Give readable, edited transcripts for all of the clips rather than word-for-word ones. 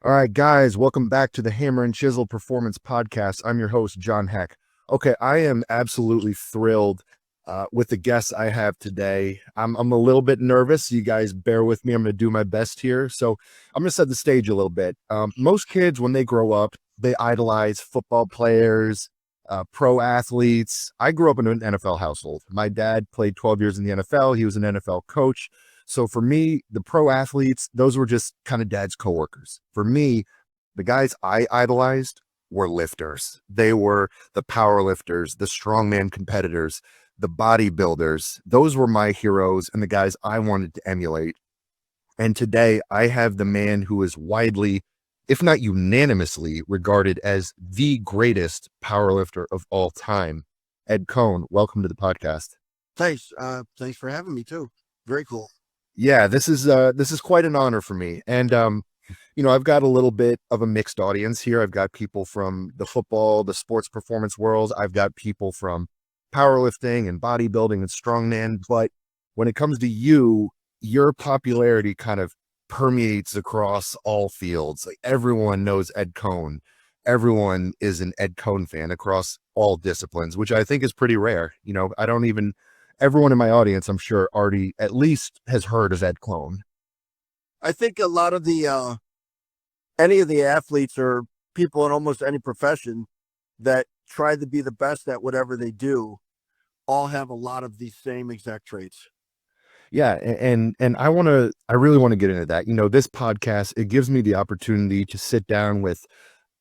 All right, guys, welcome back to the Hammer and Chisel Performance Podcast. I'm your host, John Heck. Okay, I am absolutely thrilled with the guests I have today. I'm a little bit nervous. You guys bear with me. I'm going to do my best here. So I'm going to set the stage a little bit. Most kids, when they grow up, they idolize football players, pro athletes. I grew up in an NFL household. My dad played 12 years in the NFL. He was an NFL coach. So for me, the pro athletes, those were just kind of dad's coworkers. For me, the guys I idolized were lifters. They were the powerlifters, the strongman competitors, the bodybuilders. Those were my heroes and the guys I wanted to emulate. And today I have the man who is widely, if not unanimously, regarded as the greatest powerlifter of all time. Ed Coan, welcome to the podcast. Thanks. Thanks for having me too. Very cool. Yeah, this is quite an honor for me. And I've got a little bit of a mixed audience here. I've got people from the football, the sports performance world. I've got people from powerlifting and bodybuilding and strongman. But when it comes to you, your popularity kind of permeates across all fields. Like everyone knows Ed Coan. Everyone is an Ed Coan fan across all disciplines, which I think is pretty rare. Everyone in my audience, I'm sure, already at least has heard of Ed Coan. I think a lot of the any of the athletes or people in almost any profession that try to be the best at whatever they do all have a lot of these same exact traits. Yeah, and I really want to get into that. This podcast, it gives me the opportunity to sit down with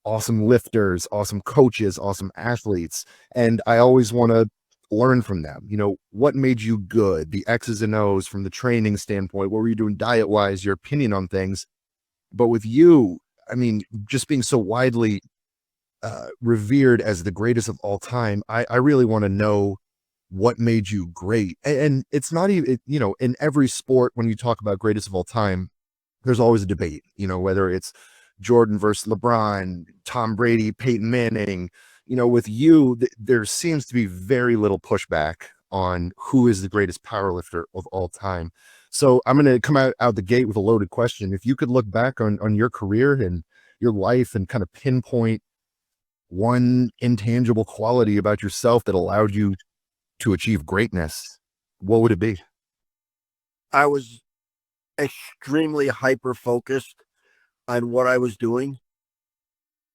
awesome lifters, awesome coaches, awesome athletes, and I always want to learn from them. What made you good, the X's and O's from the training standpoint, what were you doing diet wise, your opinion on things. But with you, I mean, just being so widely revered as the greatest of all time, I really want to know what made you great. And it's not even, in every sport, when you talk about greatest of all time, there's always a debate, whether it's Jordan versus LeBron, Tom Brady, Peyton Manning. With you, there seems to be very little pushback on who is the greatest powerlifter of all time. So I'm going to come out the gate with a loaded question. If you could look back on your career and your life and kind of pinpoint one intangible quality about yourself that allowed you to achieve greatness, what would it be? I was extremely hyper focused on what I was doing,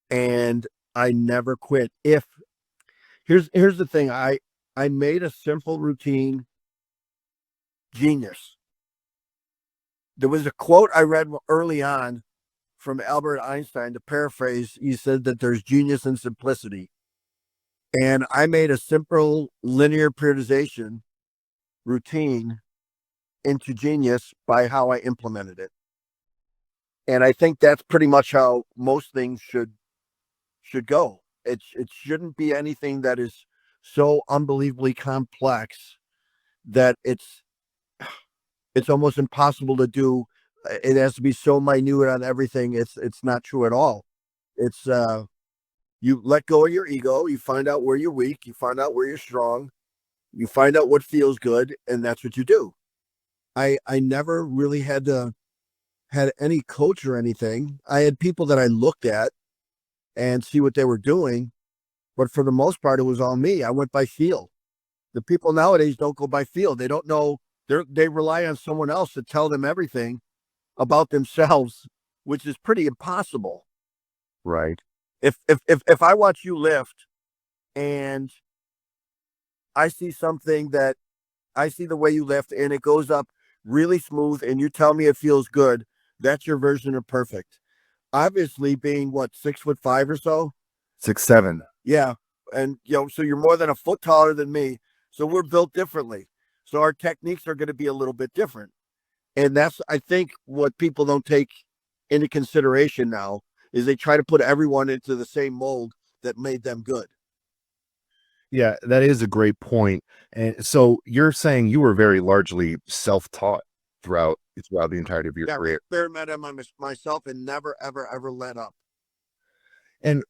and I never quit. Here's the thing, I made a simple routine genius. There was a quote I read early on from Albert Einstein. To paraphrase, he said that there's genius in simplicity. And I made a simple linear periodization routine into genius by how I implemented it. And I think that's pretty much how most things should go. It shouldn't be anything that is so unbelievably complex that it's almost impossible to do. It has to be so minute on everything. It's not true at all. It's you let go of your ego, you find out where you're weak, you find out where you're strong, you find out what feels good, and that's what you do. I never really had any coach or anything. I had people that I looked at and see what they were doing, but for the most part, it was all me. I went by feel. The people nowadays don't go by feel. They don't know. They rely on someone else to tell them everything about themselves, which is pretty impossible. Right. If I watch you lift and I see the way you lift and it goes up really smooth and you tell me it feels good, that's your version of perfect. Obviously, being what, 6'5" or so, 6'7". yeah, and so you're more than a foot taller than me, so we're built differently. So our techniques are going to be a little bit different, and that's, I think, what people don't take into consideration now is they try to put everyone into the same mold that made them good. Yeah, that is a great point. And so you're saying you were very largely self-taught throughout the entirety of your career. Experimented on myself and never, ever, ever let up. And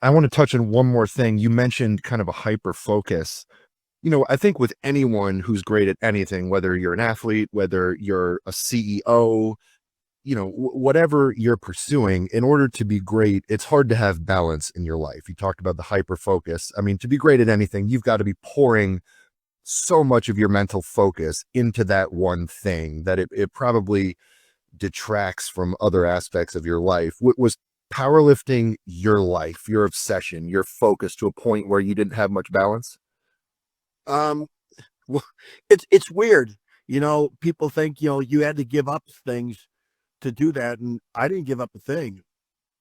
I want to touch on one more thing. You mentioned kind of a hyper focus. I think with anyone who's great at anything, whether you're an athlete, whether you're a CEO, whatever you're pursuing, in order to be great, it's hard to have balance in your life. You talked about the hyper focus. I mean, to be great at anything, you've got to be pouring so much of your mental focus into that one thing that it probably detracts from other aspects of your life. Was powerlifting your life, your obsession, your focus to a point where you didn't have much balance? Um, well, it's weird. People think, you had to give up things to do that. And I didn't give up a thing.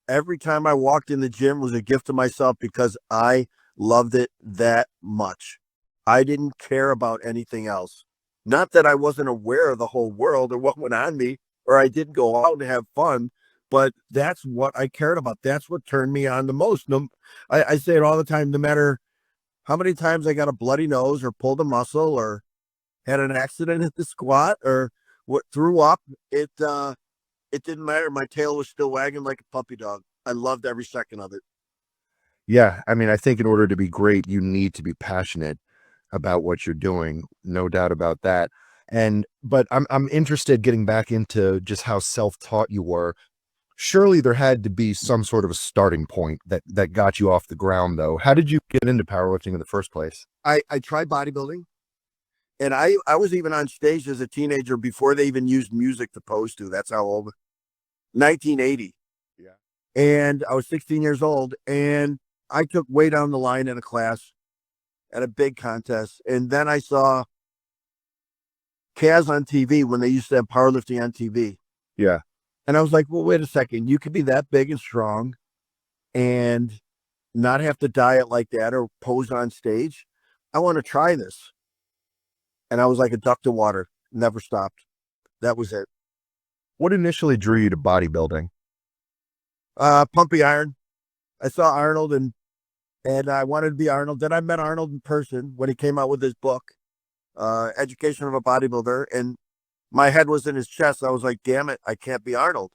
Every time I walked in the gym was a gift to myself because I loved it that much. I didn't care about anything else. Not that I wasn't aware of the whole world or what went on me, or I didn't go out and have fun, but that's what I cared about. That's what turned me on the most. No, I say it all the time, no matter how many times I got a bloody nose or pulled a muscle or had an accident at the squat or what threw up, it didn't matter. My tail was still wagging like a puppy dog. I loved every second of it. Yeah, I mean, I think in order to be great, you need to be passionate about what you're doing, no doubt about that. But I'm interested, getting back into just how self-taught you were. Surely there had to be some sort of a starting point that got you off the ground, though. How did you get into powerlifting in the first place? I tried bodybuilding, and I was even on stage as a teenager before they even used music to pose to. That's how old. 1980. Yeah. And I was 16 years old, and I took way down the line in a class at a big contest. And then I saw Kaz on TV when they used to have powerlifting on TV. Yeah. And I was like, well, wait a second. You could be that big and strong and not have to diet like that or pose on stage. I want to try this. And I was like a duck to water, never stopped. That was it. What initially drew you to bodybuilding? Pumpy iron. I saw Arnold and I wanted to be Arnold. Then I met Arnold in person when he came out with his book, Education of a Bodybuilder. And my head was in his chest. I was like, damn it, I can't be Arnold.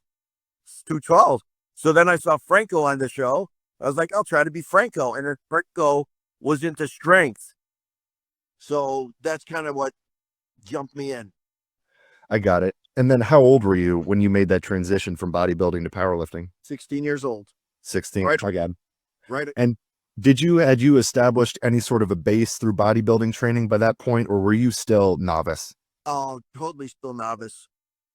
It's too tall. So then I saw Franco on the show. I was like, I'll try to be Franco. And then Franco was into strength. So that's kind of what jumped me in. I got it. And then how old were you when you made that transition from bodybuilding to powerlifting? 16 years old. 16. Right. Again. Right. And had you established any sort of a base through bodybuilding training by that point, or were you still novice? Oh, totally still novice.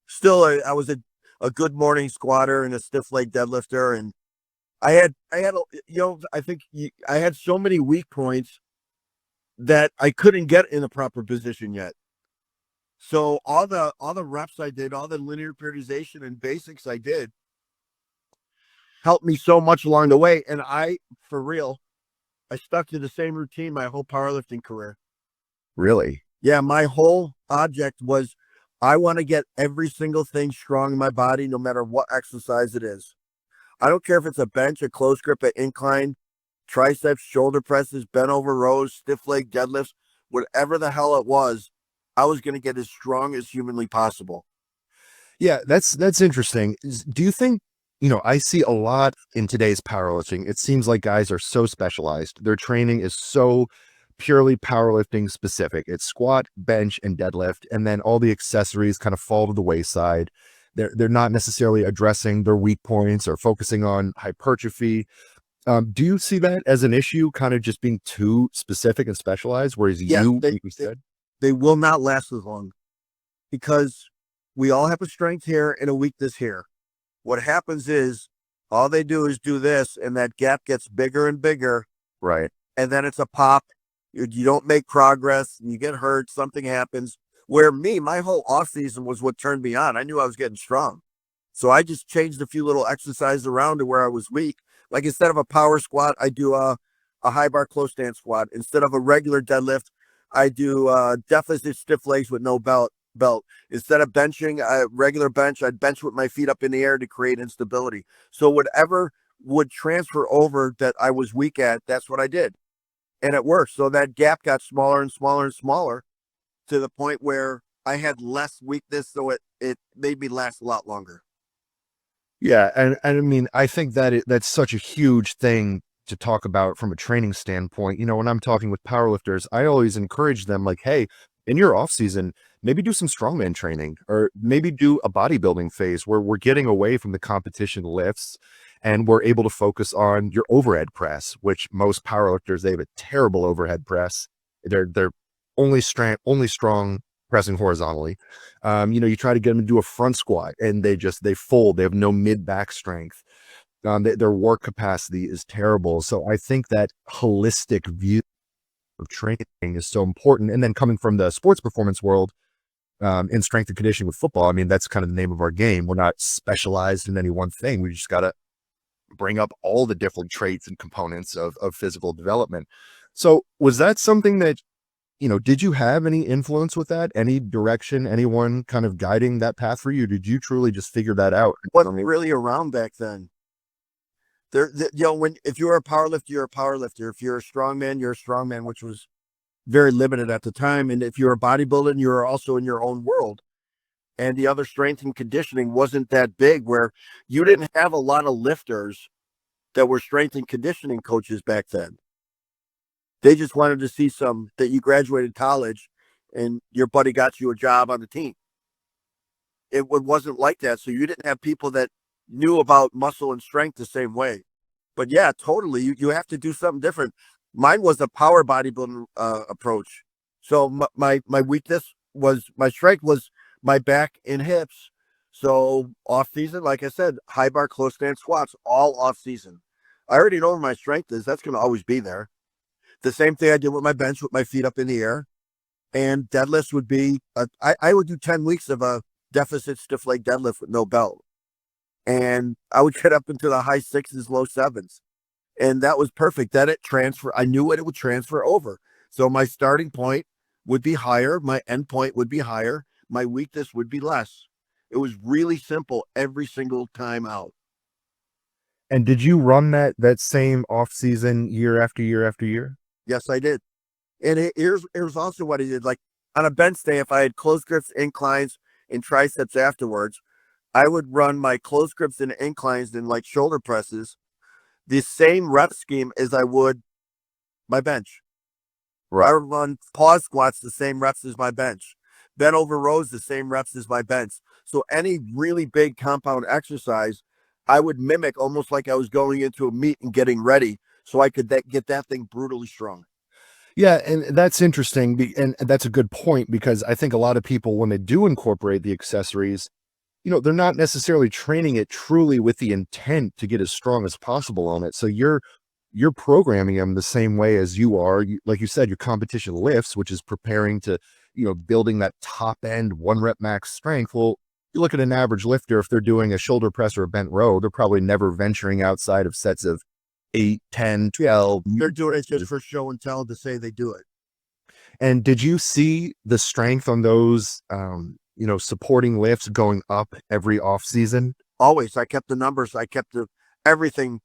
Still, I was a good morning squatter and a stiff leg deadlifter. And I had, I think I had so many weak points that I couldn't get in a proper position yet. So all the reps I did, all the linear periodization and basics I did helped me so much along the way. And for real, I stuck to the same routine my whole powerlifting career. Really? Yeah, my whole object was I want to get every single thing strong in my body, no matter what exercise it is. I don't care if it's a bench, a close grip, an incline, triceps, shoulder presses, bent over rows, stiff leg deadlifts, whatever the hell it was, I was going to get as strong as humanly possible. Yeah, that's interesting. Do you think, I see a lot in today's powerlifting. It seems like guys are so specialized. Their training is so purely powerlifting specific. It's squat, bench, and deadlift, and then all the accessories kind of fall to the wayside. They're not necessarily addressing their weak points or focusing on hypertrophy. Do you see that as an issue, kind of just being too specific and specialized, whereas like you said, they will not last as long because we all have a strength here and a weakness here. What happens is all they do is do this, and that gap gets bigger and bigger. right? And then it's a pop. You don't make progress, and you get hurt. Something happens. Where my whole off season was what turned me on. I knew I was getting strong. So I just changed a few little exercises around to where I was weak. Like instead of a power squat, I do a high bar close stance squat. Instead of a regular deadlift, I do deficit stiff legs with no belt. Instead of benching a regular bench, I'd bench with my feet up in the air to create instability. So whatever would transfer over that I was weak at, that's what I did. And it worked. So that gap got smaller and smaller and smaller to the point where I had less weakness. So it made me last a lot longer. Yeah, and I mean, I think that's such a huge thing to talk about from a training standpoint. When I'm talking with powerlifters, I always encourage them, like, hey, in your off season, maybe do some strongman training, or maybe do a bodybuilding phase where we're getting away from the competition lifts and we're able to focus on your overhead press, which most powerlifters, they have a terrible overhead press. They're only strong pressing horizontally. You try to get them to do a front squat and they fold. They have no mid back strength. Their work capacity is terrible. So I think that holistic view of training is so important. And then coming from the sports performance world, in strength and conditioning with football, I mean, that's kind of the name of our game. We're not specialized in any one thing. We just got to bring up all the different traits and components of physical development. So was that something that, did you have any influence with that? Any direction, anyone kind of guiding that path for you? Did you truly just figure that out? Wasn't really around back then. If you were a powerlifter, you're a powerlifter. If you're a strongman, you're a strongman, which was very limited at the time. And if you're a bodybuilder, you were also in your own world. And the other strength and conditioning wasn't that big, where you didn't have a lot of lifters that were strength and conditioning coaches back then. They just wanted to see that you graduated college and your buddy got you a job on the team. It wasn't like that. So you didn't have people that knew about muscle and strength the same way. But yeah, totally. You have to do something different. Mine was a power bodybuilding approach. So my weakness was, my strength was my back and hips. So off season, like I said, high bar, close stand squats, all off season. I already know where my strength is. That's going to always be there. The same thing I did with my bench, with my feet up in the air. And deadlifts would be, I would do 10 weeks of a deficit stiff leg deadlift with no belt. And I would get up into the high sixes, low sevens. And that was perfect. I knew what it would transfer over. So my starting point would be higher. My end point would be higher. My weakness would be less. It was really simple every single time out. And did you run that same off season year after year after year? Yes, I did. And here's also what I did. Like on a bench day, if I had close grips, inclines, and triceps afterwards, I would run my close grips and inclines and like shoulder presses the same rep scheme as I would my bench. Right. I would run pause squats the same reps as my bench. Bent over rows the same reps as my bench. So any really big compound exercise, I would mimic almost like I was going into a meet and getting ready, so I could get that thing brutally strong. Yeah, and that's interesting, and that's a good point, because I think a lot of people, when they do incorporate the accessories, they're not necessarily training it truly with the intent to get as strong as possible on it. So you're programming them the same way as you are. Like you said, your competition lifts, which is preparing to, building that top end 1 rep max strength. Well, you look at an average lifter, if they're doing a shoulder press or a bent row, they're probably never venturing outside of sets of 8, 10, 12. They're doing it just for show and tell to say they do it. And did you see the strength on those, supporting lifts going up every off season? Always. I kept the numbers. I kept everything,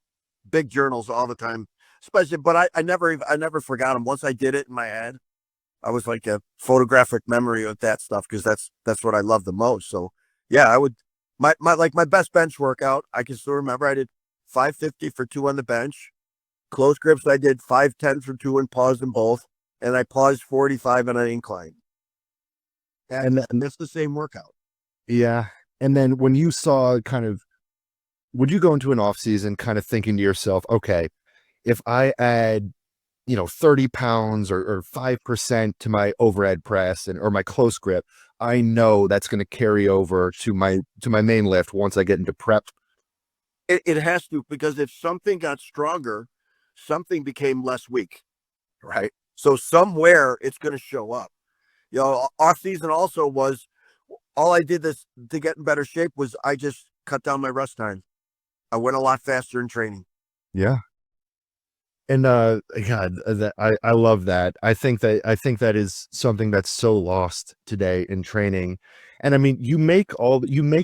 big journals all the time, especially, but I never forgot them. Once I did it in my head, I was like a photographic memory of that stuff, because that's what I love the most. So yeah, I would, my best bench workout, I can still remember I did 550 for 2 on the bench. Close grips, I did 510 for 2 and paused in both. And I paused 45 on an incline. And that's the same workout. Yeah. And then when you saw would you go into an off season kind of thinking to yourself, okay, if I add, 30 pounds or 5% to my overhead press or my close grip, I know that's going to carry over to my main lift once I get into prep? It has to, because if something got stronger, something became less weak. Right. So somewhere it's going to show up. Off season also was, all I did this to get in better shape was I just cut down my rest time. I went a lot faster in training. Yeah. And God, I love that. I think that is something that's so lost today in training. And I mean, you make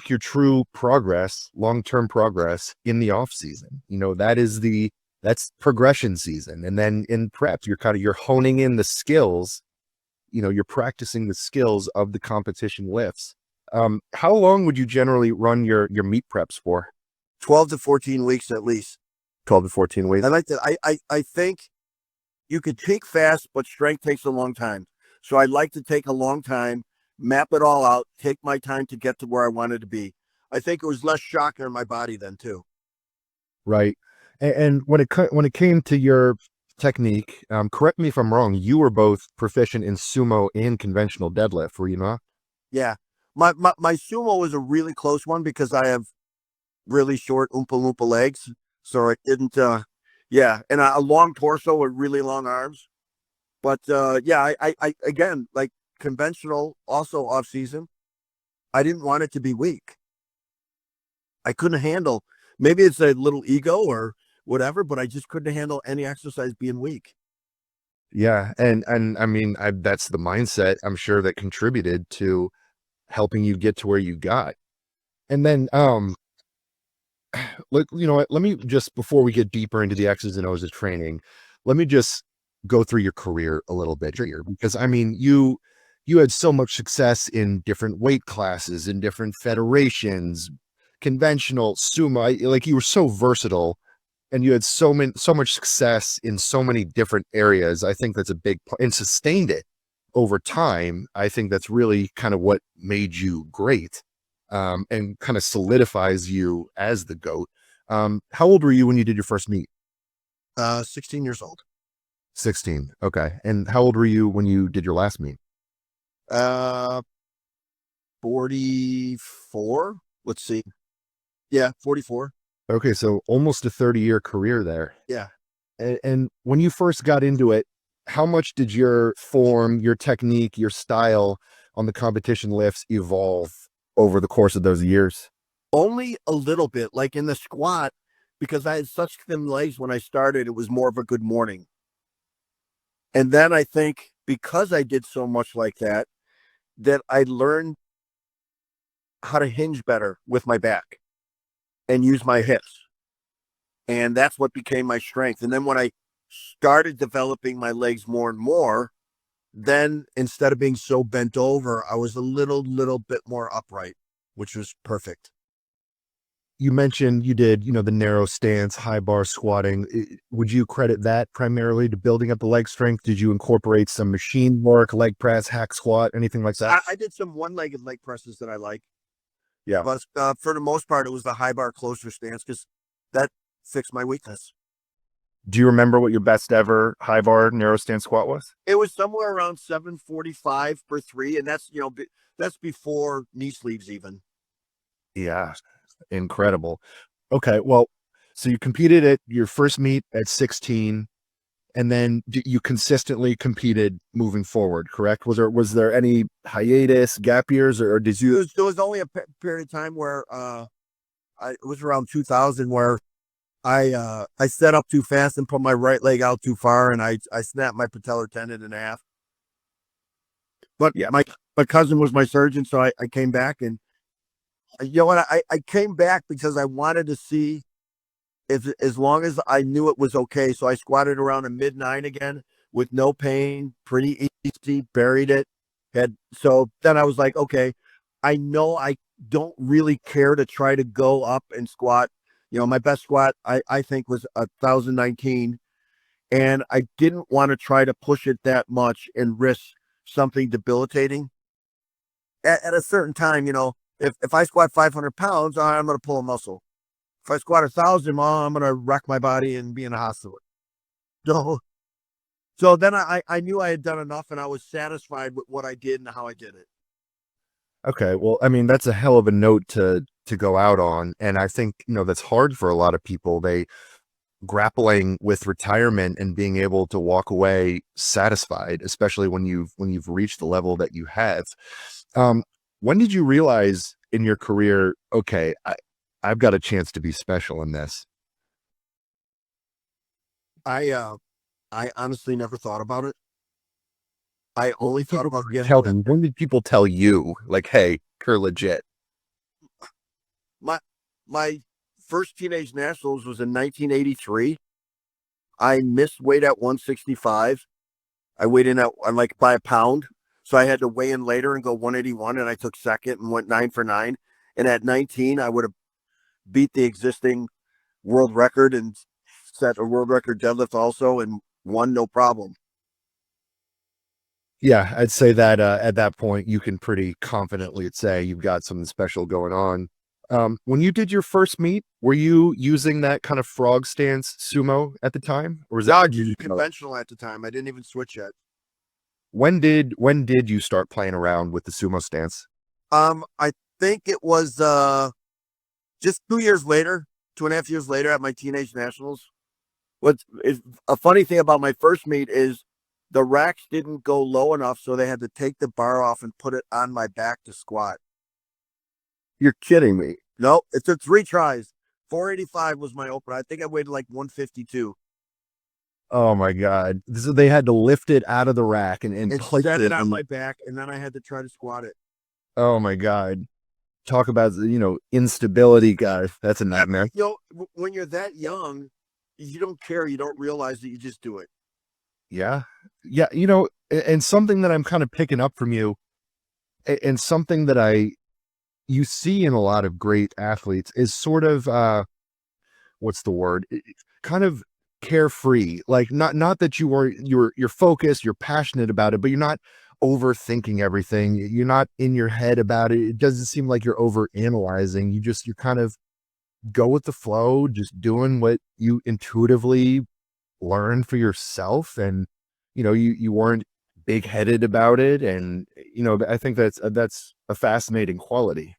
your true progress, long-term progress, in the off season. That's progression season. And then in prep, you're honing in the skills, you're practicing the skills of the competition lifts. How long would you generally run your meet preps for? 12 to 14 weeks at least. 12 to 14 weeks. I like that. I think you could peak fast, but strength takes a long time. So I like to take a long time map it all out, take my time to get to where I wanted to be. I think it was less shock on my body then too. Right. And when it came to your technique, correct me if I'm wrong, you were both proficient in sumo and conventional deadlift, were you not? Yeah. My sumo was a really close one because I have really short Oompa Loompa legs. So it didn't, yeah. And a long torso with really long arms. But yeah, again, like conventional, also off season, I didn't want it to be weak. I couldn't handle, maybe it's a little ego or whatever, but I just couldn't handle any exercise being weak. Yeah, and I mean, that's the mindset I'm sure that contributed to helping you get to where you got. And then, like, you know what? Let me just before we get deeper into the X's and O's of training, let me just go through your career a little bit here because I mean, you had so much success in different weight classes, in different federations, conventional, sumo. Like you were so versatile and you had so much success in so many different areas. I think that's a big part and sustained it over time. I think that's really kind of what made you great, and kind of solidifies you as the GOAT. How old were you when you did your first meet? 16 years old. 16. Okay. And how old were you when you did your last meet? Uh, 44. Let's see. Yeah, 44. Okay. So almost a 30-year career there. Yeah. And when you first got into it, how much did your form, your technique, your style on the competition lifts evolve over the course of those years? Only a little bit, like in the squat, because I had such thin legs when I started, it was more of a good morning. And then I think because I did so much like that, that I learned how to hinge better with my back and use my hips. And that's what became my strength. And then when I started developing my legs more and more, then instead of being so bent over, I was a little bit more upright, which was perfect. You mentioned you did, the narrow stance, high bar squatting. Would you credit that primarily to building up the leg strength? Did you incorporate some machine work, leg press, hack squat, anything like that? I did some one-legged leg presses that I like, Yeah. but for the most part, it was the high bar closer stance because that fixed my weakness. Do you remember what your best ever high bar narrow stance squat was? It was somewhere around 745 per three, and that's that's before knee sleeves even. Yeah, incredible. Okay, well, so you competed at your first meet at 16, and then you consistently competed moving forward, correct? Was there any hiatus, gap years, or did you? There was only a period of time where it was around 2000 where I set up too fast and put my right leg out too far, and I snapped my patellar tendon in half. But Yeah. my cousin was my surgeon, so I came back, and you know what, I came back because I wanted to see if as long as I knew it was okay. So I squatted around a mid 9 again with no pain, pretty easy, buried it. So then I was like, okay, I know I don't really care to try to go up and squat. My best squat I think was 1019, and I didn't want to try to push it that much and risk something debilitating. At a certain time, if I squat 500 pounds, I'm going to pull a muscle. If I squat 1,000, I'm going to wreck my body and be in a hospital. So, so then I knew I had done enough, and I was satisfied with what I did and how I did it. Okay, well, I mean, that's a hell of a note to go out on, and I think, that's hard for a lot of people. They grappling with retirement and being able to walk away satisfied, especially when you've reached the level that you have. Um, when did you realize in your career, okay, I've got a chance to be special in this? I uh I honestly never thought about it. I only thought about getting Tell better. them, when did people tell you, like, hey, you're legit? My my first teenage nationals was in 1983. I missed weight at 165. I weighed in at like by a pound. So I had to weigh in later and go 181, and I took second and went 9 for 9. And at 19, I would have beat the existing world record and set a world record deadlift also and won no problem. Yeah, I'd say that at that point you can pretty confidently say you've got something special going on. When you did your first meet, were you using that kind of frog stance sumo at the time, or was No, that I did conventional at the time. I didn't even switch yet. when did you start playing around with the sumo stance? I think it was just 2 years later, 2.5 years later at my teenage nationals. What's is a funny thing about my first meet is the racks didn't go low enough, so they had to take the bar off and put it on my back to squat. You're kidding me. No, it took 3 tries. 485 was my opener. I think I weighed like 152 Oh my god. So they had to lift it out of the rack and and place set it it on on. my back, and then I had to try to squat it. Oh my god. Talk about, instability, guys. That's a nightmare. When you're that young, you don't care. You don't realize that you just do it. Yeah. Yeah, and something that I'm kind of picking up from you, and something that you see in a lot of great athletes is sort of what's the word? Kind of carefree. Like not that you're focused, you're passionate about it, but you're not overthinking everything. You're not in your head about it. It doesn't seem like you're over analyzing. You kind of go with the flow, just doing what you intuitively learn for yourself. And you weren't big headed about it. And I think that's a fascinating quality.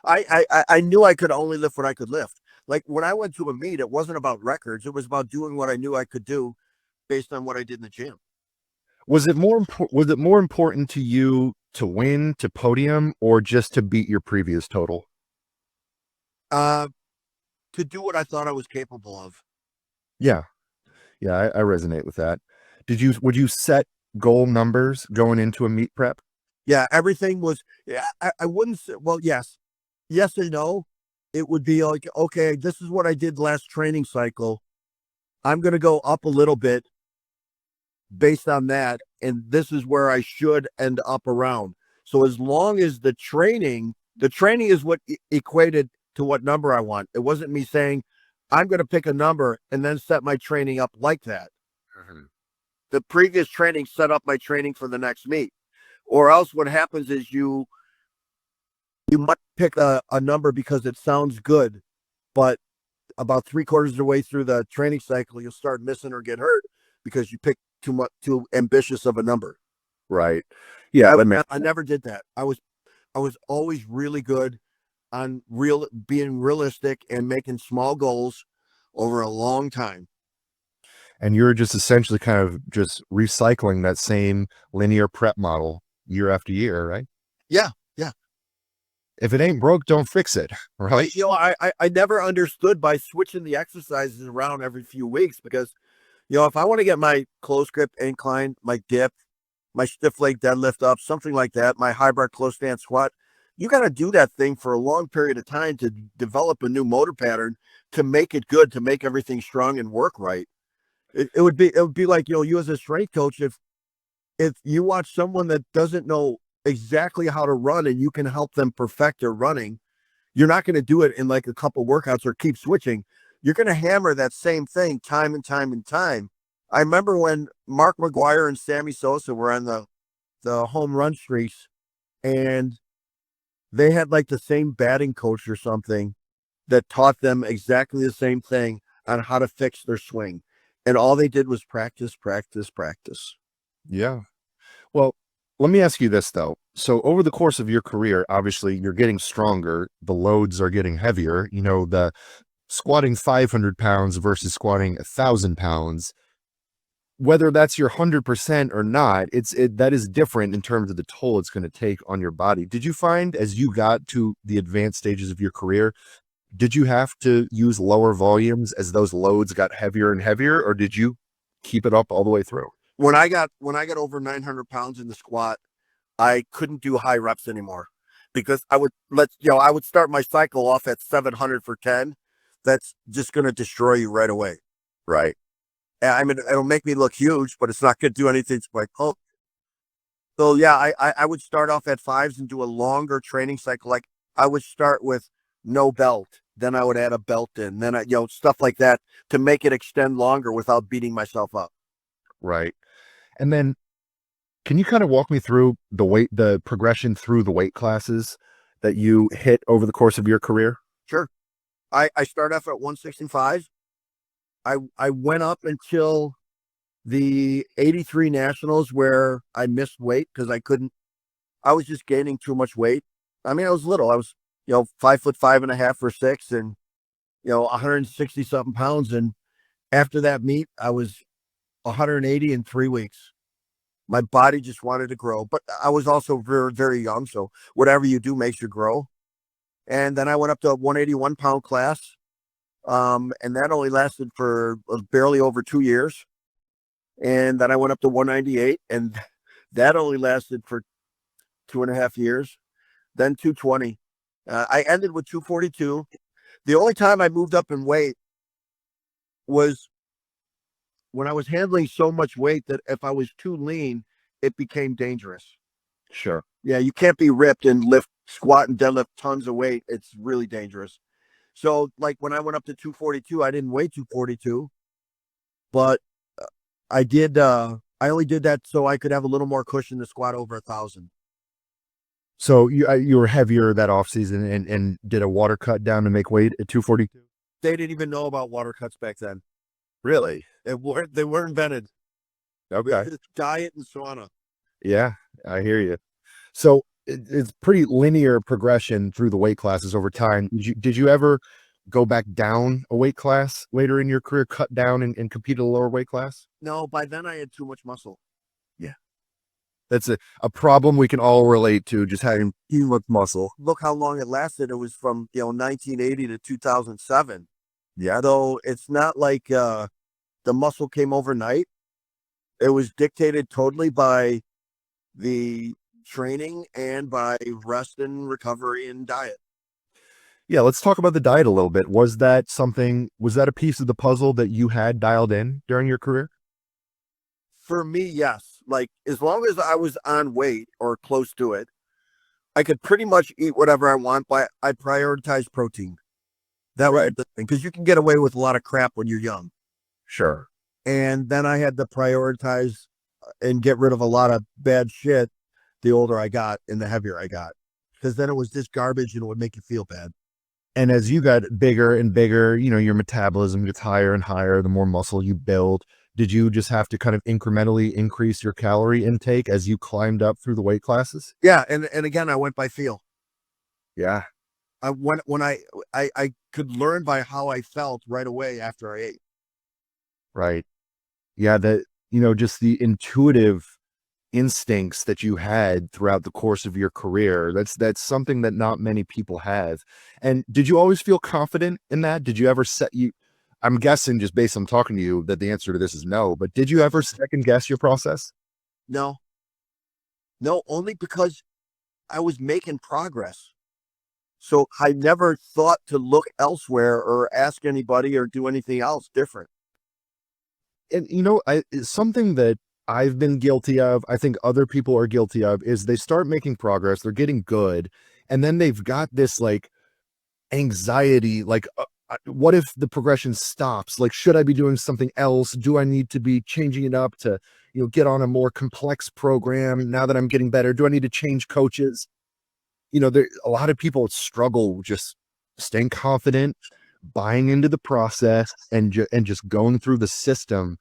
I knew I could only lift what I could lift. Like when I went to a meet, it wasn't about records. It was about doing what I knew I could do based on what I did in the gym. Was it more important to you to win, to podium, or just to beat your previous total? Uh, to do what I thought I was capable of. Yeah. Yeah, I resonate with that. Would you set goal numbers going into a meet prep? Yeah, everything was. Yeah, I wouldn't say. Well, yes and no. It would be like, okay, this is what I did last training cycle. I'm going to go up a little bit based on that, and this is where I should end up around. So as long as the training is what equated to what number I want. It wasn't me saying I'm going to pick a number and then set my training up like that. Mhm. The previous training set up my training for the next meet. Or else what happens is you might pick a number because it sounds good, but about 3/4 of the way through the training cycle, you'll start missing or get hurt because you picked too ambitious of a number. Right. Yeah, let me I never did that. I was always really good on being realistic and making small goals over a long time. and you're just essentially kind of just recycling that same linear prep model year after year, right? Yeah, yeah. If it ain't broke, don't fix it, right? I never understood by switching the exercises around every few weeks because if I want to get my close grip incline, my dip, my stiff leg deadlift up, something like that, my high bar close stance squat, you got to do that thing for a long period of time to develop a new motor pattern to make it good, to make everything strong and work right. It would be like you as a strength coach, if you watch someone that doesn't know exactly how to run and you can help them perfect their running, you're not going to do it in like a couple workouts or keep switching. You're going to hammer that same thing time and time and time. I remember when Mark McGuire and Sammy Sosa were on the home run streaks, and they had like the same batting coach or something that taught them exactly the same thing on how to fix their swing. And all they did was practice, practice, practice. Yeah. Well, let me ask you this though. So over the course of your career, obviously you're getting stronger, the loads are getting heavier, the squatting 500 pounds versus squatting 1,000 pounds, whether that's your 100% or not, that is different in terms of the toll it's going to take on your body. Did you find as you got to the advanced stages of your career, did you have to use lower volumes as those loads got heavier and heavier, or did you keep it up all the way through? When I got over 900 pounds in the squat, I couldn't do high reps anymore because I would start my cycle off at 700 for 10. That's just going to destroy you right away. Right. I mean, it'll make me look huge, but it's not going to do anything to my pump. So yeah, I would start off at fives and do a longer training cycle. Like I would start with no belt, then I would add a belt in, then stuff like that to make it extend longer without beating myself up. Right. And then Can you kind of walk me through the progression through the weight classes that you hit over the course of your career? Sure. I started off at 165. I went up until the 83 nationals where I missed weight because I was just gaining too much weight. I mean, I was little. I was, 5'5.5" or 6 and, 160 something pounds. And after that meet, I was 180 in 3 weeks. My body just wanted to grow, but I was also very, very young. So whatever you do makes you grow. And then I went up to a 181-pound class. And that only lasted for barely over 2 years. And then I went up to 198, and that only lasted for 2.5 years. Then 220. I ended with 242. The only time I moved up in weight was when I was handling so much weight that if I was too lean, it became dangerous. Sure. Yeah, you can't be ripped and squat and deadlift tons of weight. It's really dangerous. So, like when I went up to 242, I didn't weigh 242, but I did. I only did that so I could have a little more cushion to squat over 1,000. So you were heavier that off season and did a water cut down to make weight at 242? They didn't even know about water cuts back then. Really? They weren't invented. Okay. It's diet and sauna. Yeah, I hear you. So it's pretty linear progression through the weight classes over time. Did you ever go back down a weight class later in your career, cut down and compete at a lower weight class? No, by then I had too much muscle. Yeah. That's a problem we can all relate to, just having too much muscle. Look how long it lasted. It was from 1980 to 2007. Yeah. So it's not like the muscle came overnight. It was dictated totally by the training and by rest and recovery and diet. Yeah, let's talk about the diet a little bit. Was that a piece of the puzzle that you had dialed in during your career? For me, yes. Like as long as I was on weight or close to it, I could pretty much eat whatever I want, but I prioritize protein. That was Right. the thing because you can get away with a lot of crap when you're young. Sure. And then I had to prioritize and get rid of a lot of bad shit the older I got and the heavier I got. Because then it was just garbage and it would make you feel bad. And as you got bigger and bigger, your metabolism gets higher and higher, the more muscle you build. Did you just have to kind of incrementally increase your calorie intake as you climbed up through the weight classes? Yeah, and again I went by feel. Yeah. I went when I could learn by how I felt right away after I ate. Right. Yeah, just the intuitive instincts that you had throughout the course of your career. That's something that not many people have. And did you always feel confident in that? Did you ever I'm guessing just based on talking to you that the answer to this is no, but did you ever second guess your process? No, no, only because I was making progress. So I never thought to look elsewhere or ask anybody or do anything else different. And it's something that I've been guilty of, I think other people are guilty of, is they start making progress, they're getting good, and then they've got this like anxiety, like what if the progression stops? Like, should I be doing something else? Do I need to be changing it up to get on a more complex program now that I'm getting better? Do I need to change coaches? There a lot of people struggle just staying confident, buying into the process, and just going through the system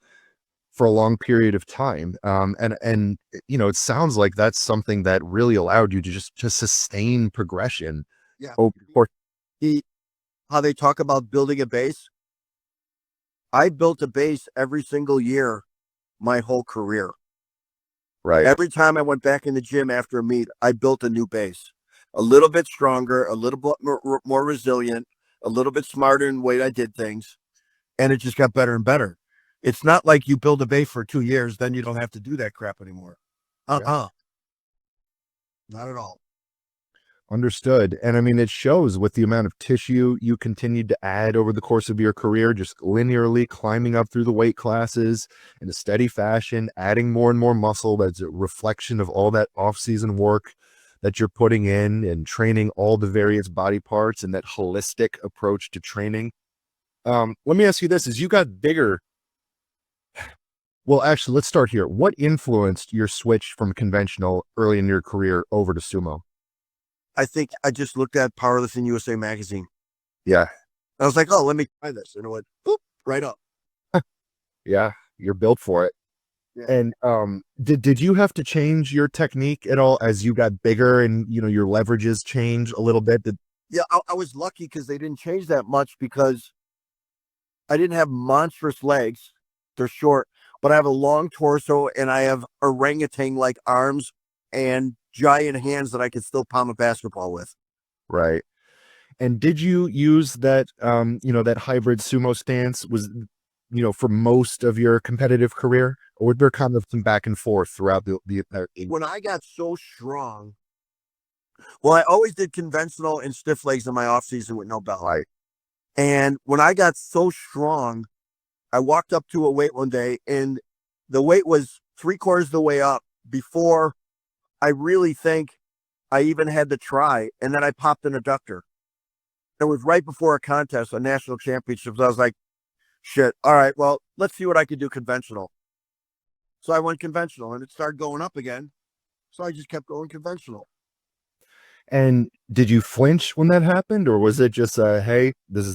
for a long period of time. And it sounds like that's something that really allowed you to just to sustain progression Yeah. over the course. The how they talk about building a base. I built a base every single year my whole career. Right. Every time I went back in the gym after a meet, I built a new base. A little bit stronger, a little bit more resilient, a little bit smarter in the way I did things. And it just got better and better. It's not like you build a base for 2 years, then you don't have to do that crap anymore. Yeah. Not at all. Understood. And I mean, it shows with the amount of tissue you continued to add over the course of your career, just linearly climbing up through the weight classes in a steady fashion, adding more and more muscle. That's a reflection of all that off-season work that you're putting in and training all the various body parts and that holistic approach to training. Let me ask you this: as you got bigger, Well, actually, let's start here. What influenced your switch from conventional early in your career over to sumo? I think I just looked at Powerlifting USA magazine. Yeah. I was like, oh, let me try this. And it went boop, right up. Yeah. You're built for it. Yeah. And did you have to change your technique at all as you got bigger and your leverages change a little bit? Yeah, I was lucky because they didn't change that much because I didn't have monstrous legs. They're short, but I have a long torso and I have orangutan like arms and giant hands that I can still pound a basketball with. Right. And did you use that that hybrid sumo stance was for most of your competitive career, or were there kind of some back and forth throughout the When I got so strong, well, I always did conventional and stiff legs in my off season with no belt. right? And when I got so strong, I walked up to a weight one day and the weight was 3/4 of the way up before I really think I even had to try. And then I popped an adductor. It was right before a contest, a national championships. I was like, shit, all right, well, let's see what I could do conventional. So I went conventional and it started going up again. So I just kept going conventional. And did you flinch when that happened, or was it just hey, this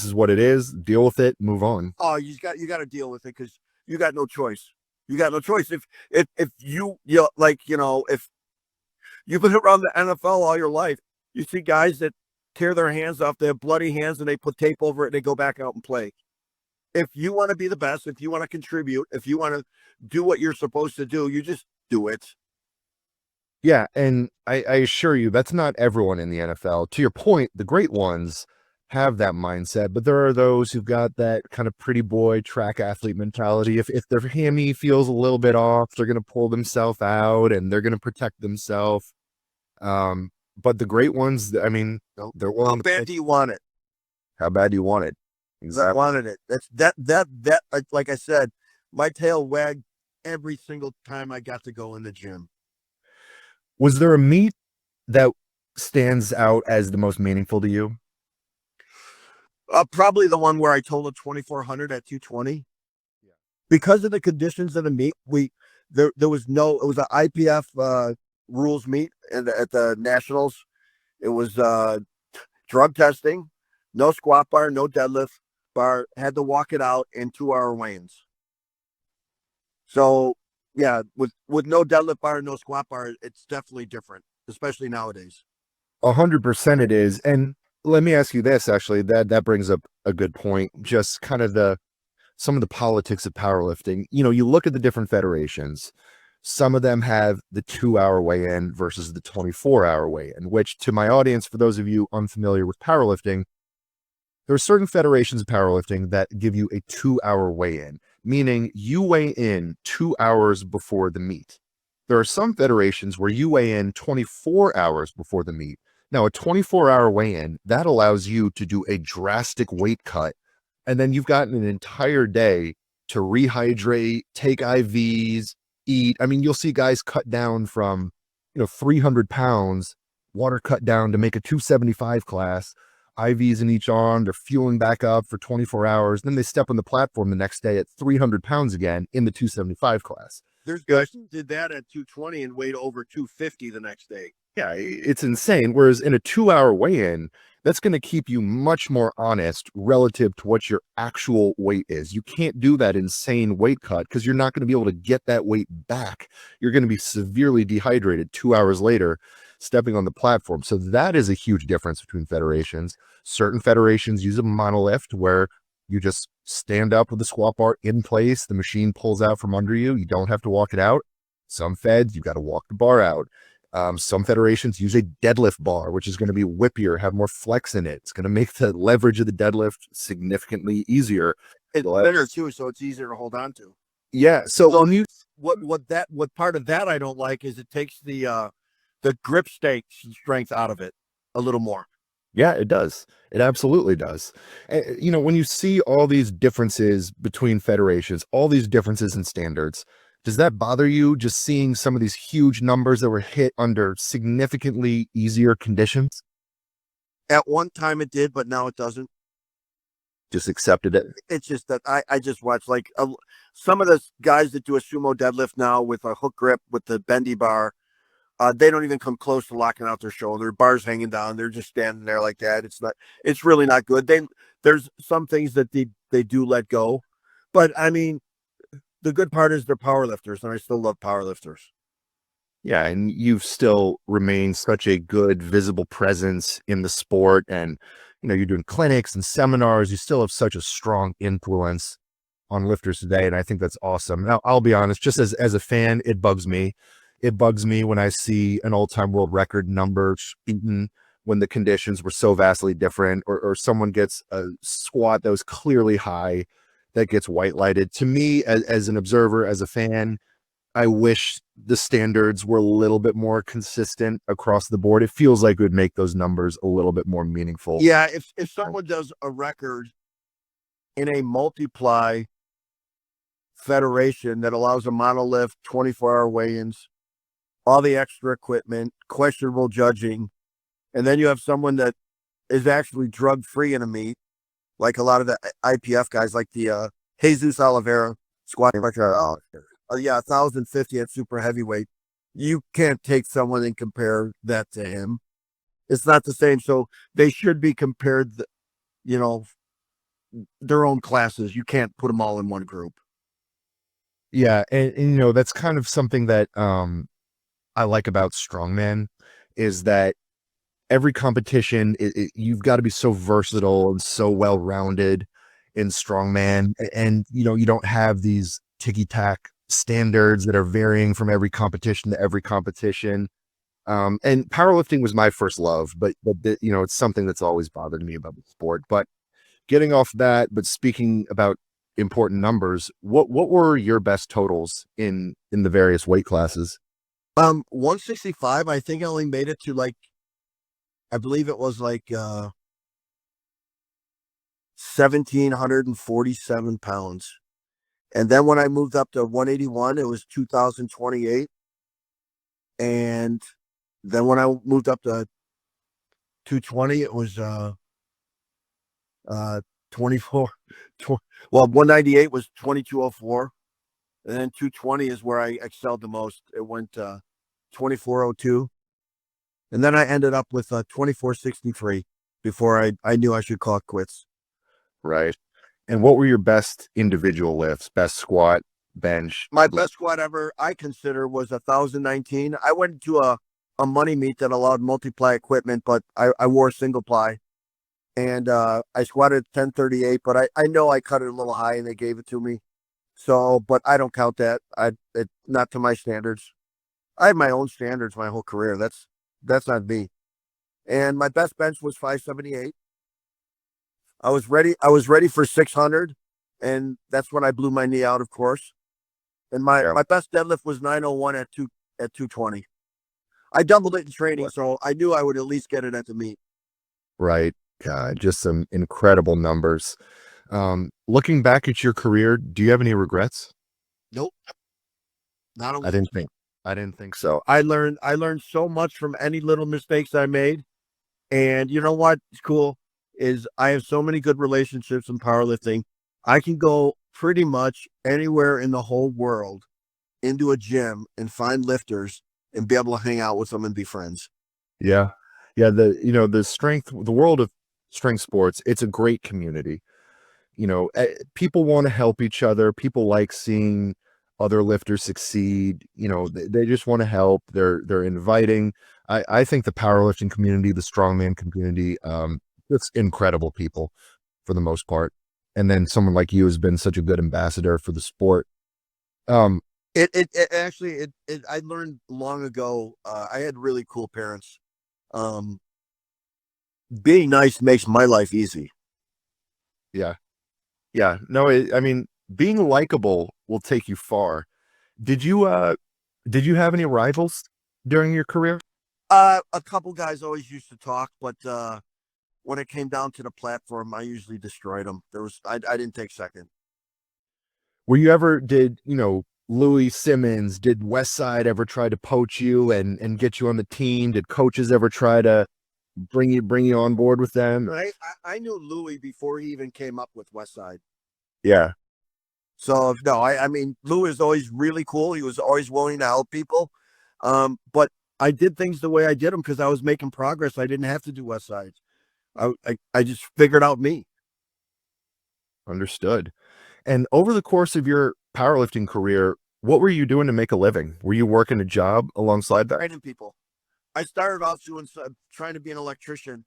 is what it is, deal with it, move on? Oh, you got to deal with it because you got no choice. You got no choice. If you like, if you've been around the NFL all your life, you see guys that tear their hands off, they have bloody hands and they put tape over it and they go back out and play. If you want to be the best, if you want to contribute, if you want to do what you're supposed to do, you just do it. Yeah, and I assure you that's not everyone in the NFL. To your point, the great ones have that mindset, but there are those who've got that kind of pretty boy track athlete mentality. If their hammy feels a little bit off, they're gonna pull themselves out and they're gonna protect themselves. But the great ones, I mean, they're How willing to bad do you want it? how bad do you want it? That Exactly. wanted it. That's like I said, my tail wagged every single time I got to go in the gym. Was there a meet that stands out as the most meaningful to you? Probably the one where I told a 2400 at 220 Yeah. because of the conditions of the meet. There was no, it was an IPF rules meet at the nationals. It was drug testing, no squat bar, no deadlift bar. Had to walk it out in 2 hour weigh-ins. So yeah, with no deadlift bar, no squat bar, it's definitely different, especially nowadays. 100% it is. And let me ask you this, actually, that brings up a good point. Just kind of some of the politics of powerlifting. You look at the different federations. Some of them have the 2 hour weigh-in versus the 24-hour weigh-in, which to my audience, for those of you unfamiliar with powerlifting, there are certain federations of powerlifting that give you a 2 hour weigh-in, meaning you weigh in 2 hours before the meet. There are some federations where you weigh in 24 hours before the meet. Now, a 24-hour weigh-in, that allows you to do a drastic weight cut. And then you've got an entire day to rehydrate, take IVs, eat. I mean, you'll see guys cut down from, 300 pounds, water cut down to make a 275 class, IVs in each arm. They're fueling back up for 24 hours. Then they step on the platform the next day at 300 pounds again in the 275 class. There's guys who did that at 220 and weighed over 250 the next day. Yeah, it's insane. Whereas in a 2 hour weigh-in, that's going to keep you much more honest relative to what your actual weight is. You can't do that insane weight cut because you're not going to be able to get that weight back. You're going to be severely dehydrated 2 hours later, stepping on the platform. So that is a huge difference between federations. Certain federations use a monolift where you just stand up with the squat bar in place. The machine pulls out from under you. You don't have to walk it out. Some feds, you got to walk the bar out. Some federations use a deadlift bar, which is going to be whippier, have more flex in it. It's going to make the leverage of the deadlift significantly easier. It's thinner too, so it's easier to hold on to. Yeah. So when you, What part of that I don't like is it takes the grip stake strength out of it a little more. yeah, it does. It absolutely does. When you see all these differences between federations, all these differences in standards, does that bother you just seeing some of these huge numbers that were hit under significantly easier conditions? At one time it did, but now it doesn't. just accepted it. It's just that I just watch like some of the guys that do a sumo deadlift now with a hook grip with the bendy bar. They don't even come close to locking out their shoulder. Bars hanging down. They're just standing there like that. It's not. It's really not good. There's some things that they do let go, but I mean, the good part is they're powerlifters, and I still love powerlifters. Yeah, and you've still remained such a good visible presence in the sport, and you're doing clinics and seminars. You still have such a strong influence on lifters today, and I think that's awesome. Now, I'll be honest, just as a fan, it bugs me. It bugs me when I see an all-time world record number beaten when the conditions were so vastly different, or someone gets a squat that was clearly high that gets white lighted. To me, as an observer, as a fan, I wish the standards were a little bit more consistent across the board. It feels like it would make those numbers a little bit more meaningful. Yeah, if someone does a record in a multiply federation that allows a monolift, 24-hour weigh-ins, all the extra equipment, questionable judging, and then you have someone that is actually drug free in a meet, like a lot of the IPF guys, like the Jesus Oliveira squatting record. Yeah, 1,050 at super heavyweight. You can't take someone and compare that to him. It's not the same. So they should be compared, their own classes. You can't put them all in one group. Yeah, and that's kind of something that I like about strongman is that every competition, you've got to be so versatile and so well-rounded in strongman, and you don't have these ticky-tack standards that are varying from every competition to every competition. And powerlifting was my first love, but it's something that's always bothered me about the sport. But getting off that, but speaking about important numbers, what were your best totals in the various weight classes? 165. I think I only made it to I believe it was 1,747 pounds. And then when I moved up to 181, it was 2,028. And then when I moved up to 220, it was 24. Well, 198 was 2204. And then 220 is where I excelled the most. It went 2402. And then I ended up with 2463 before I knew I should call it quits. Right. And what were your best individual lifts, best squat, bench? My best squat ever, I consider, was 1,019. I went to a money meet that allowed multiply equipment, but I wore single ply. And I squatted 1038, but I know I cut it a little high and they gave it to me. So, but I don't count that. Not to my standards. I had my own standards my whole career. That's not me. And my best bench was 578. I was ready for 600, and that's when I blew my knee out, of course. And my best deadlift was 901 at 220. I doubled it in training, so I knew I would at least get it at the meet. Right. God, just some incredible numbers. Looking back at your career, do you have any regrets? Nope. Not only I didn't think so. I learned so much from any little mistakes I made. And you know what's cool is I have so many good relationships in powerlifting. I can go pretty much anywhere in the whole world into a gym and find lifters and be able to hang out with them and be friends. Yeah. Yeah. The world of strength sports, it's a great community. People want to help each other. People like seeing other lifters succeed. They just want to help. They're inviting. I think the powerlifting community, the strongman community, it's incredible people for the most part. And then someone like you has been such a good ambassador for the sport. It actually, I learned long ago, I had really cool parents. Being nice makes my life easy. Yeah. Yeah. No, I mean, being likable will take you far. Did you have any rivals during your career? A couple guys always used to talk, but when it came down to the platform, I usually destroyed them. I didn't take second. Were you ever, Louis Simmons, did Westside ever try to poach you and get you on the team? Did coaches ever try to bring you on board with them? I knew Louis before he even came up with Westside. Yeah. So no, I mean Lou is always really cool. He was always willing to help people. But I did things the way I did them because I was making progress. I didn't have to do West Side. I just figured out me. Understood. And over the course of your powerlifting career, what were you doing to make a living? Were you working a job alongside that? Training people. I started off trying to be an electrician,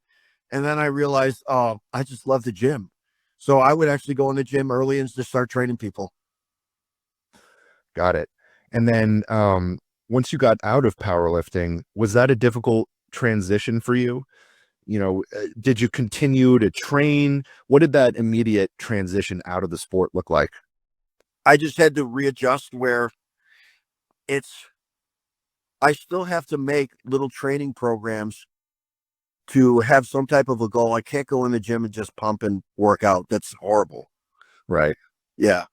and then I realized, oh, I just love the gym. So I would actually go in the gym early and just start training people. Got it. And then once you got out of powerlifting, was that a difficult transition for you? Did you continue to train? What did that immediate transition out of the sport look like? I just had to readjust where it's, I still have to make little training programs to have some type of a goal. I can't go in the gym and just pump and work out. That's horrible. Right. Yeah.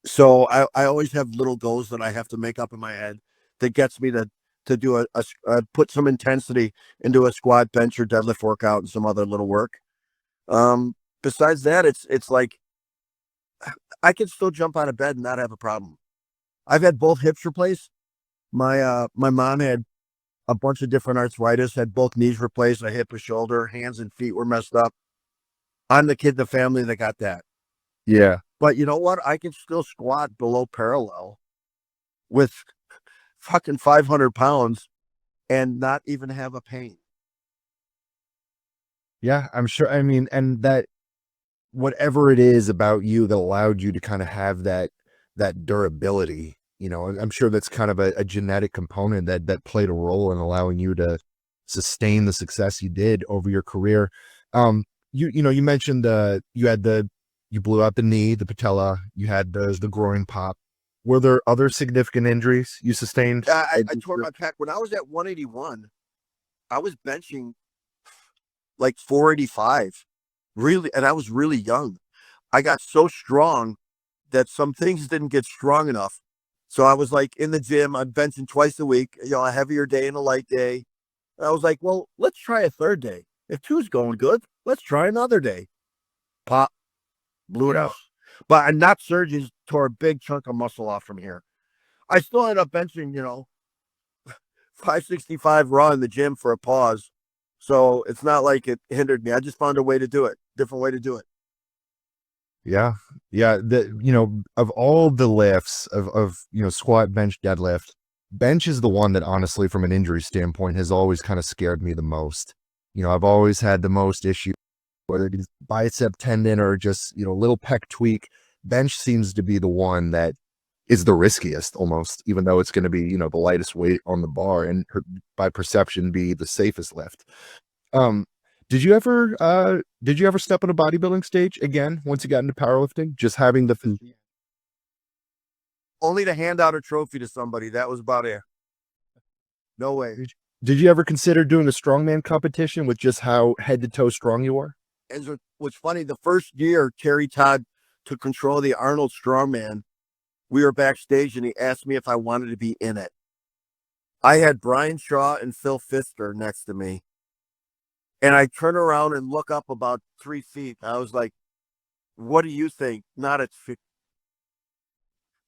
So I always have little goals that I have to make up in my head that gets me to do put some intensity into a squat, bench, or deadlift workout and some other little work. Besides that, it's like I can still jump out of bed and not have a problem. I've had both hips replaced. My mom had a bunch of different arthritis, had both knees replaced, a hip, a shoulder, hands and feet were messed up. I'm the kid in the family that got that. Yeah. But you know what? I can still squat below parallel with fucking 500 pounds and not even have a pain. Yeah, I'm sure. I mean, and that whatever it is about you that allowed you to kind of have that durability, I'm sure that's kind of a genetic component that played a role in allowing you to sustain the success you did over your career. You mentioned you blew out the knee, the patella, you had the groin pop. Were there other significant injuries you sustained? I tore my pec when I was at 181. I was benching like 485, really, and I was really young. I got so strong that some things didn't get strong enough. So I was like in the gym, I'm benching twice a week, a heavier day and a light day. And I was like, well, let's try a third day. If two's going good, let's try another day. Pop, blew it out. But a knot surgeons tore a big chunk of muscle off from here. I still ended up benching, 565 raw in the gym for a pause. So it's not like it hindered me. I just found a way to do it, different way to do it. Yeah. Yeah. Of all the lifts of squat, bench, deadlift, bench is the one that honestly, from an injury standpoint, has always kind of scared me the most. I've always had the most issue, whether it's bicep tendon or just, little pec tweak. Bench seems to be the one that is the riskiest almost, even though it's going to be, the lightest weight on the bar and by perception be the safest lift. Um, did you ever step on a bodybuilding stage again once you got into powerlifting? Just having the Only to hand out a trophy to somebody. That was about it. No way. did you ever consider doing a strongman competition with just how head to toe strong you are? And what's funny, the first year Terry Todd took control of the Arnold Strongman, we were backstage and he asked me if I wanted to be in it. I had Brian Shaw and Phil Fister next to me. And I turn around and look up about 3 feet. I was like, what do you think? Not at 50.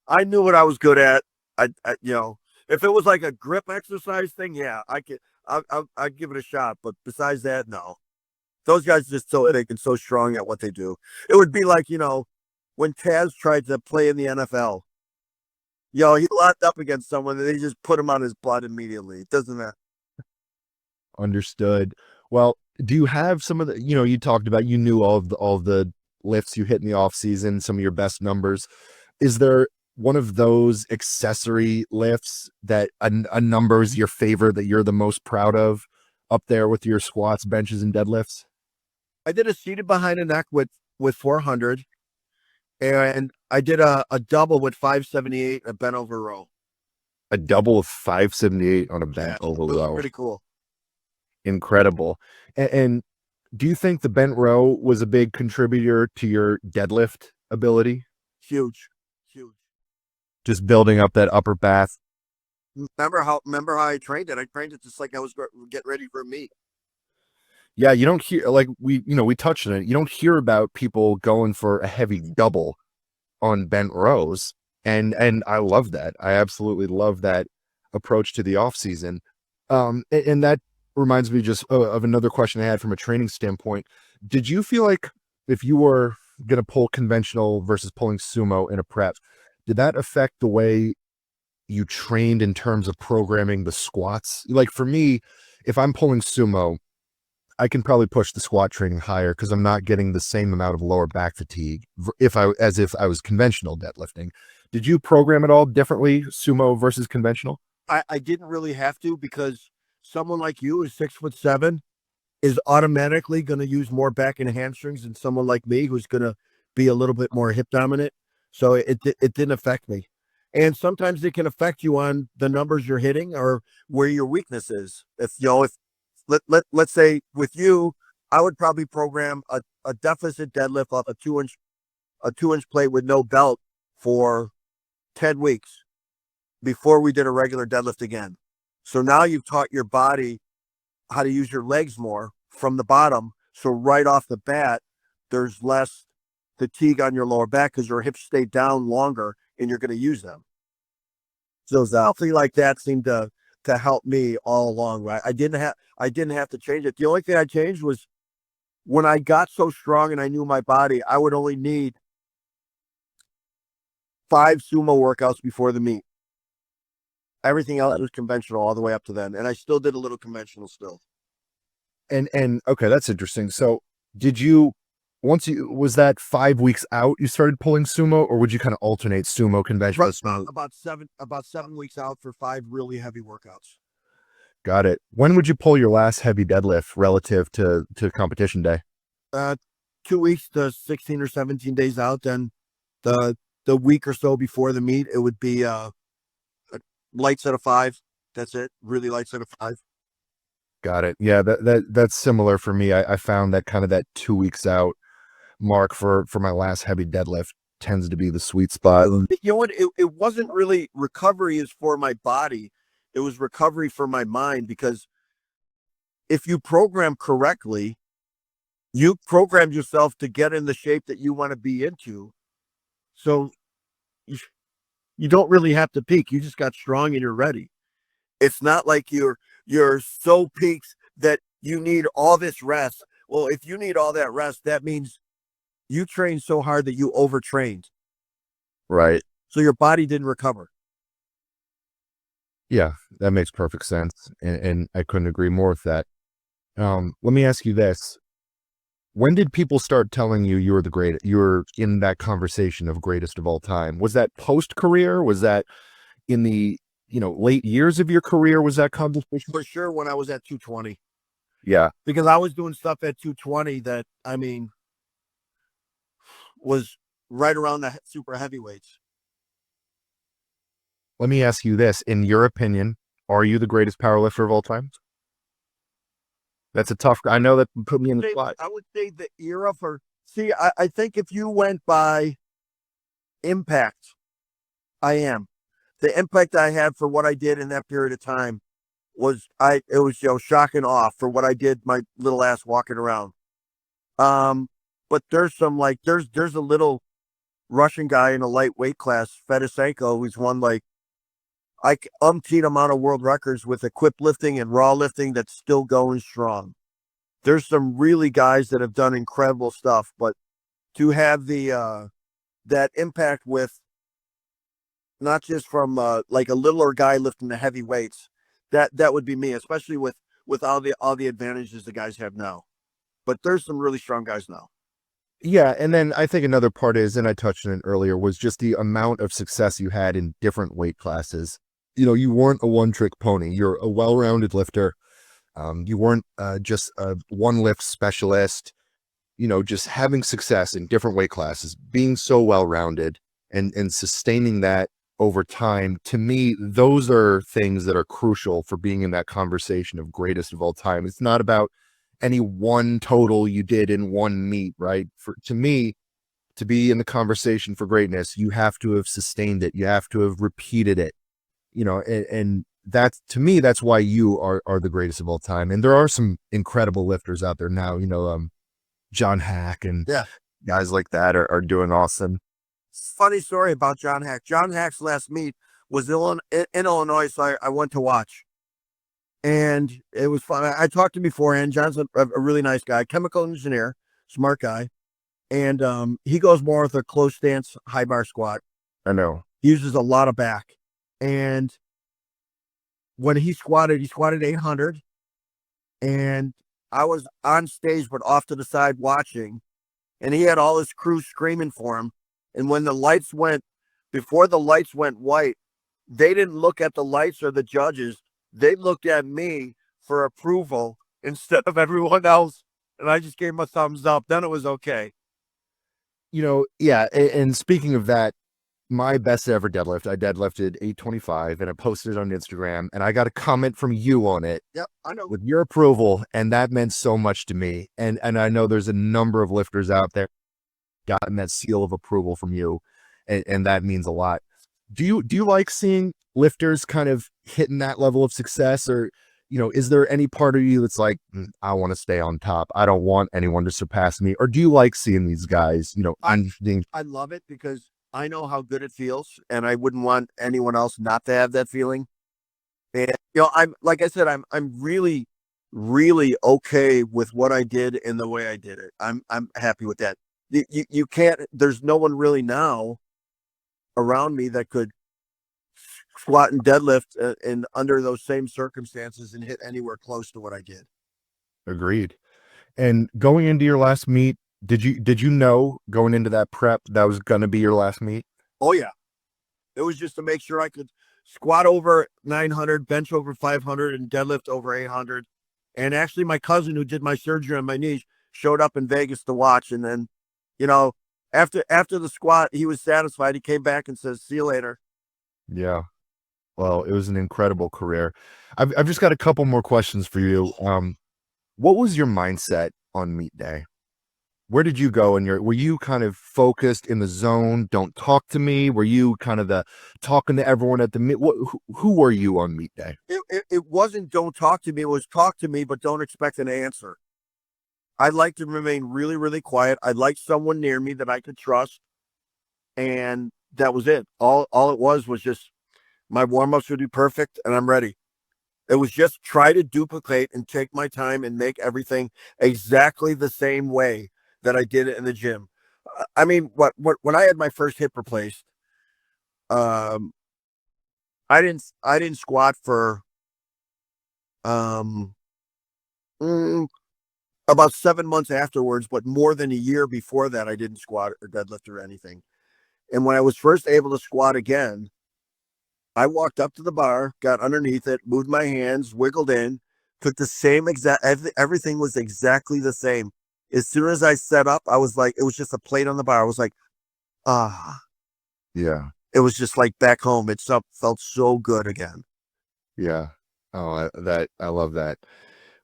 I knew what I was good at. If it was like a grip exercise thing, yeah, I'd give it a shot. But besides that, no. Those guys are just so big and so strong at what they do. It would be like, when Taz tried to play in the NFL. He locked up against someone and they just put him on his blood immediately. It doesn't matter. Understood. Well, do you have some of the, you talked about, you knew all of the lifts you hit in the off season, some of your best numbers. Is there one of those accessory lifts that a number is your favorite that you're the most proud of up there with your squats, benches, and deadlifts? I did a seated behind the neck with 400, and I did a double with 578, a bent over row. A double of 578 on a bent over row. Pretty cool. Incredible. And do you think the bent row was a big contributor to your deadlift ability? Huge. Just building up that upper back. Remember how I trained it? I trained it just like I was getting ready for a meet. Yeah, you don't hear, like, we touched on it. You don't hear about people going for a heavy double on bent rows. And I love that. I absolutely love that approach to the off season. And that reminds me just of another question I had from a training standpoint. Did you feel like if you were going to pull conventional versus pulling sumo in a prep, did that affect the way you trained in terms of programming the squats? Like for me, if I'm pulling sumo, I can probably push the squat training higher because I'm not getting the same amount of lower back fatigue as if I was conventional deadlifting. Did you program it all differently, sumo versus conventional? I didn't really have to because someone like you is 6'7" is automatically going to use more back and hamstrings than someone like me who's going to be a little bit more hip dominant. So it didn't affect me. And sometimes it can affect you on the numbers you're hitting or where your weakness is. If you know, if let's say with you, I would probably program a deficit deadlift off a 2-inch plate with no belt for 10 weeks before we did a regular deadlift again. So now you've taught your body how to use your legs more from the bottom. So right off the bat, there's less fatigue on your lower back because your hips stay down longer and you're going to use them. So something like that seemed to help me all along. Right, I didn't have to change it. The only thing I changed was when I got so strong and I knew my body, I would only need 5 sumo workouts before the meet. Everything else was conventional all the way up to then, and I still did a little conventional still. And okay, that's interesting. So did you was that 5 weeks out you started pulling sumo, or would you kind of alternate sumo conventional sumo? About 7 weeks out for 5 really heavy workouts. Got it. When would you pull your last heavy deadlift relative to competition day? 2 weeks to 16 or 17 days out. Then the week or so before the meet, it would be a light set of 5. That's it. Really light set of 5. Got it. Yeah, that's similar for me. I found that kind of that 2 weeks out mark for my last heavy deadlift tends to be the sweet spot. You know what? It wasn't really recovery is for my body. It was recovery for my mind because if you program correctly, you programmed yourself to get in the shape that you want to be into. So you, you don't really have to peak. You just got strong and you're ready. It's not like you're so peaked that you need all this rest. Well, if you need all that rest, that means you trained so hard that you overtrained. Right. So your body didn't recover. Yeah, that makes perfect sense. And I couldn't agree more with that. Let me ask you this. When did people start telling you you were the greatest? You were in that conversation of greatest of all time. Was that post career? Was that in the late years of your career? Was that conversation? For sure when I was at 220. Yeah. Because I was doing stuff at 220 that I mean was right around the super heavyweights. Let me ask you this. In your opinion, are you the greatest powerlifter of all time? That's a tough. I know that put me in the spot. I would say the era for I think if you went by impact, I am. The impact I had for what I did in that period of time was it was shock and awe for what I did my little ass walking around. But there's some like there's a little Russian guy in a lightweight class, Fedosenko, who's won like umpteen amount of world records with equipped lifting and raw lifting that's still going strong. There's some really guys that have done incredible stuff, but to have the that impact with not just from like a littler guy lifting the heavy weights, that would be me, especially with all the advantages the guys have now. But there's some really strong guys now. Yeah, and then I think another part is, and I touched on it earlier, was just the amount of success you had in different weight classes. You weren't a one-trick pony. You're a well-rounded lifter. You weren't just a one-lift specialist. Just having success in different weight classes, being so well-rounded and sustaining that over time. To me, those are things that are crucial for being in that conversation of greatest of all time. It's not about any one total you did in one meet, right? To me, to be in the conversation for greatness, you have to have sustained it. You have to have repeated it, and that's, to me, that's why you are the greatest of all time. And there are some incredible lifters out there now, John Hack and Yeah. guys like that are doing awesome. Funny story about John Hack. John Hack's last meet was in Illinois, so I went to watch. And it was fun. I talked to him beforehand. John's a really nice guy, chemical engineer, smart guy. And he goes more with a close stance, high bar squat. I know. He uses a lot of back. And when he squatted 800. And I was on stage, but off to the side watching. And he had all his crew screaming for him. And when before the lights went white, they didn't look at the lights or the judges. They looked at me for approval instead of everyone else. And I just gave him a thumbs up. Then it was okay. Yeah. And speaking of that, my best ever deadlift, I deadlifted 825 and I posted it on Instagram and I got a comment from you on it. Yep, I know. With your approval. And that meant so much to me. And I know there's a number of lifters out there gotten that seal of approval from you. And that means a lot. Do you like seeing lifters kind of hitting that level of success, or, is there any part of you that's like, I want to stay on top, I don't want anyone to surpass me? Or do you like seeing these guys, I love it because I know how good it feels, and I wouldn't want anyone else not to have that feeling. And I'm like I said, I'm really, really okay with what I did and the way I did it. I'm happy with that. You can't. There's no one really now around me that could squat and deadlift and under those same circumstances and hit anywhere close to what I did. Agreed. And going into your last meet, did you know going into that prep that was going to be your last meet? Oh yeah. It was just to make sure I could squat over 900, bench over 500, and deadlift over 800. And actually, my cousin who did my surgery on my knees showed up in Vegas to watch. And then, after the squat, he was satisfied. He came back and says, "See you later." Yeah. Well, it was an incredible career. I've just got a couple more questions for you. What was your mindset on meet day? Where did you go were you kind of focused in the zone? Don't talk to me. Were you kind of the talking to everyone at the meet? Who were you on meet day? It wasn't don't talk to me. It was talk to me, but don't expect an answer. I'd like to remain really, really quiet. I'd like someone near me that I could trust. And that was it. All it was just my warm-ups would be perfect and I'm ready. It was just try to duplicate and take my time and make everything exactly the same way that I did it in the gym. I mean, when I had my first hip replaced, I didn't squat for about 7 months afterwards, but more than a year before that, I didn't squat or deadlift or anything. And when I was first able to squat again, I walked up to the bar, got underneath it, moved my hands, wiggled in, took the same everything was exactly the same. As soon as I set up, I was like, it was just a plate on the bar. I was like, yeah. It was just like back home. Felt so good again. Yeah. Oh, I love that.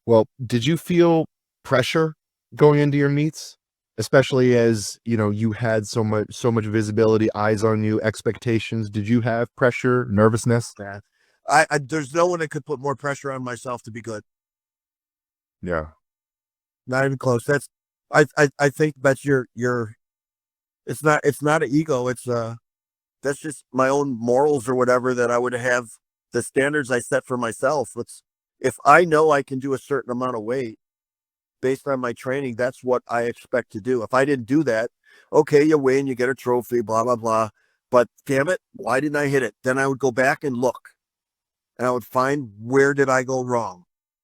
Well, did you feel pressure going into your meets, especially as you had so much visibility, eyes on you, expectations? Did you have pressure, nervousness? Yeah. There's no one that could put more pressure on myself to be good. Yeah. Not even close. I think that's your it's not an ego. That's just my own morals or whatever that I would have, the standards I set for myself. If I know I can do a certain amount of weight based on my training, that's what I expect to do. If I didn't do that, okay, you win, you get a trophy, blah, blah, blah. But damn it, why didn't I hit it? Then I would go back and look and I would find, where did I go wrong?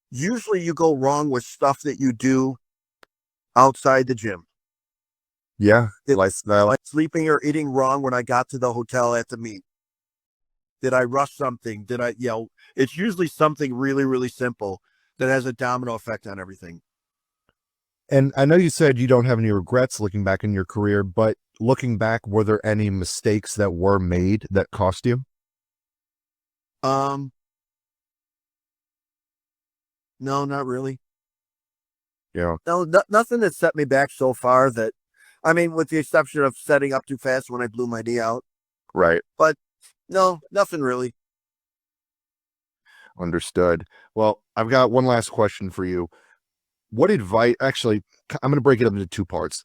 Usually you go wrong with stuff that you do outside the gym. Yeah. Like sleeping or eating wrong when I got to the hotel at the meet. Did I rush something? It's usually something really, really simple that has a domino effect on everything. And I know you said you don't have any regrets looking back in your career, but looking back, were there any mistakes that were made that cost you? No, not really. Yeah. No, nothing that set me back so far that, I mean, with the exception of setting up too fast when I blew my knee out. Right. But no, nothing really. Understood. Well, I've got one last question for you. What advice, actually, I'm going to break it up into two parts.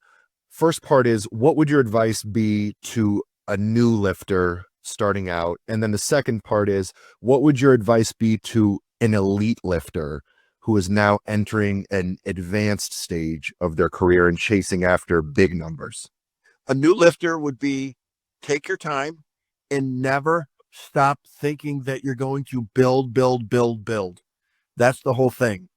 First part is, what would your advice be to a new lifter starting out? And then the second part is, what would your advice be to an elite lifter who is now entering an advanced stage of their career and chasing after big numbers? A new lifter would be take your time and never stop thinking that you're going to build, build, build, build. That's the whole thing.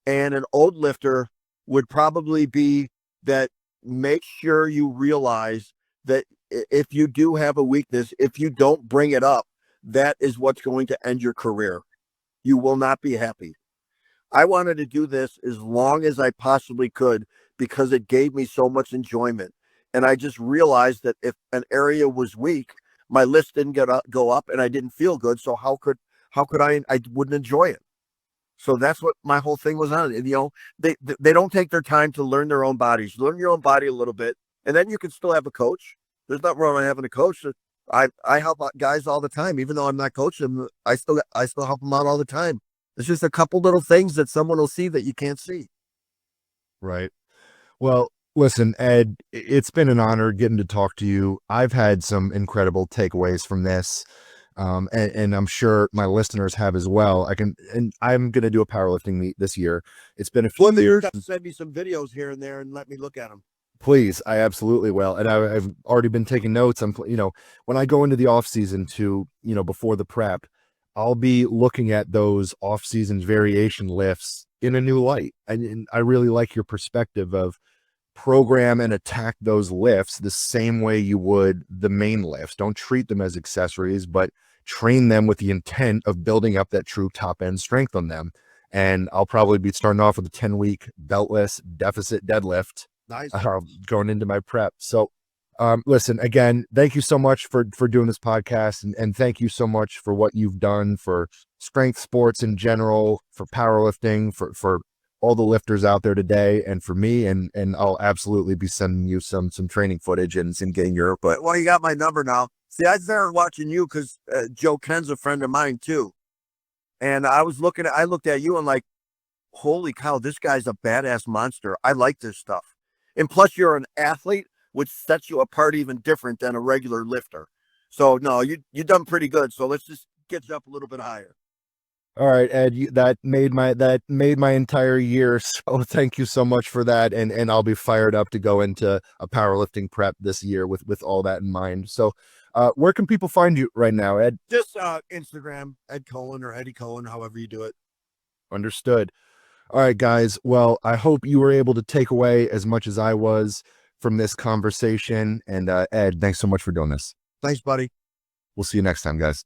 And an old lifter would probably be that make sure you realize that if you do have a weakness, if you don't bring it up, that is what's going to end your career. You will not be happy. I wanted to do this as long as I possibly could because it gave me so much enjoyment. And I just realized that if an area was weak, my list didn't go up and I didn't feel good. So how could I wouldn't enjoy it. So that's what my whole thing was on. And, they don't take their time to learn their own bodies. Learn your own body a little bit, and then you can still have a coach. There's nothing wrong with having a coach. I help out guys all the time, even though I'm not coaching them. I still help them out all the time. It's just a couple little things that someone will see that you can't see. Right. Well, listen, Ed, it's been an honor getting to talk to you. I've had some incredible takeaways from this. And I'm sure my listeners have as well. And I'm going to do a powerlifting meet this year. It's been a few years. Send me some videos here and there and let me look at them. Please, I absolutely will. And I've already been taking notes. When I go into the off season to, before the prep, I'll be looking at those off season variation lifts in a new light. And I really like your perspective of program and attack those lifts the same way you would the main lifts. Don't treat them as accessories, but train them with the intent of building up that true top end strength on them. And I'll probably be starting off with a 10-week beltless deficit deadlift. Nice. Going into my prep. So listen, again, thank you so much for doing this podcast, and thank you so much for what you've done for strength sports in general, for powerlifting, for all the lifters out there today, and for me. And I'll absolutely be sending you some training footage and getting your input. Well, you got my number now. See, I started watching you because Joe Ken's a friend of mine too. And I looked at you and like, holy cow, this guy's a badass monster. I like this stuff. And plus you're an athlete, which sets you apart even different than a regular lifter. So no, you done pretty good. So let's just get you up a little bit higher. All right, Ed, that made my entire year. So thank you so much for that. And I'll be fired up to go into a powerlifting prep this year with all that in mind. So where can people find you right now, Ed? Just Instagram, Ed Coan or Eddie Coan, however you do it. Understood. All right, guys. Well, I hope you were able to take away as much as I was from this conversation. And Ed, thanks so much for doing this. Thanks, buddy. We'll see you next time, guys.